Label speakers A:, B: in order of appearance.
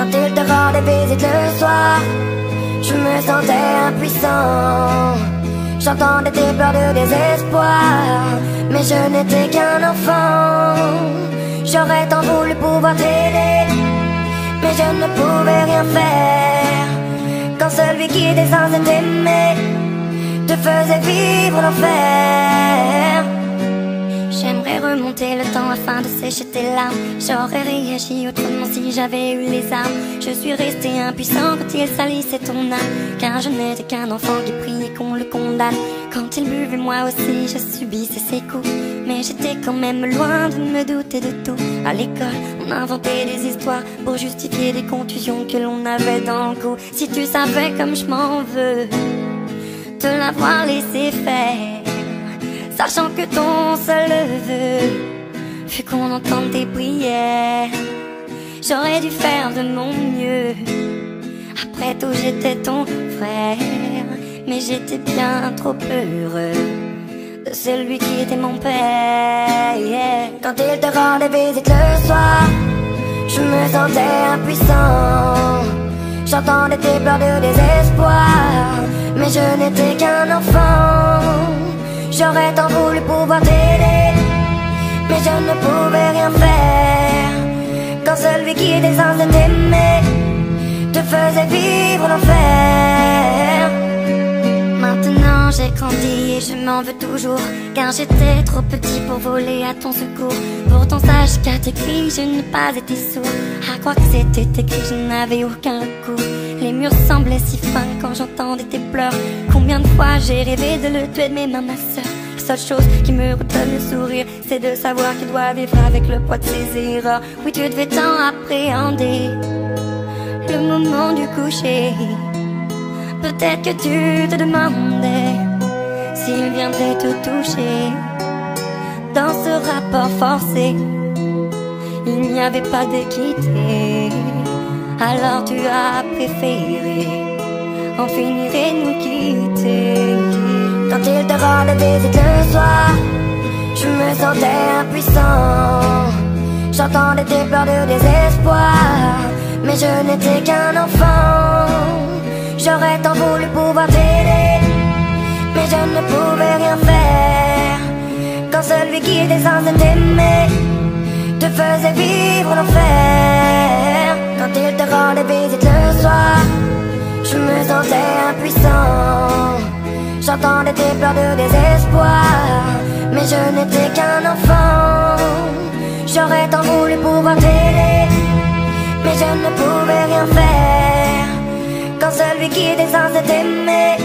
A: Quand il te rendait visite le soir, je me sentais impuissant. J'entendais tes pleurs de désespoir, mais je n'étais qu'un enfant. J'aurais tant voulu pouvoir t'aider, mais je ne pouvais rien faire. Quand celui qui était censé t'aimer te faisait vivre l'enfer. J'aimerais remonter le temps afin de sécher tes larmes. J'aurais réagi autrement si j'avais eu les armes. Je suis resté impuissant quand il salissait ton âme, car je n'étais qu'un enfant qui priait qu'on le condamne. Quand il buvait, moi aussi je subissais ses coups, mais j'étais quand même loin de me douter de tout. À l'école, on inventait des histoires pour justifier des contusions que l'on avait dans le cou. Si tu savais comme je m'en veux te l'avoir laissé faire, sachant que ton seul vœu fut qu'on entende tes prières. J'aurais dû faire de mon mieux. Après tout, j'étais ton frère, mais j'étais bien trop heureux de celui qui était mon père. Quand il te rendait visite le soir, je me sentais impuissant. J'entendais tes pleurs de désespoir, mais je n'étais qu'un enfant. J'aurais tant voulu pouvoir t'aider, mais je ne pouvais rien faire. Quand celui qui était censé t'aimer te faisait vivre l'enfer. Maintenant j'ai grandi et je m'en veux toujours, car j'étais trop petit pour voler à ton secours. Pourtant sache qu'à tes cris je n'ai pas été sourd. À croire que c'était écrit, je n'avais aucun recours. Les murs semblaient si fins quand j'entendais tes pleurs. Combien de fois j'ai rêvé de le tuer de mes mains, ma soeur. La seule chose qui me redonne le sourire, c'est de savoir qu'il doit vivre avec le poids de ses erreurs. Oui, tu devais tant appréhender le moment du coucher. Peut-être que tu te demandais s'il viendrait te toucher. Dans ce rapport forcé, il n'y avait pas d'équité. Alors tu as préféré en finir et nous quitter. Quand il te rendait visite le soir, je me sentais impuissant. J'entendais tes pleurs de désespoir, mais je n'étais qu'un enfant. J'aurais tant voulu pouvoir t'aider, mais je ne pouvais rien faire. Quand celui qui était censé t'aimer te faisait vivre l'enfer. Quand il te rendait visite le soir, je me sentais impuissant. J'entendais tes pleurs de désespoir, mais je n'étais qu'un enfant. J'aurais tant voulu pouvoir t'aider, mais je ne pouvais rien faire. Quand celui qui était censé t'aimer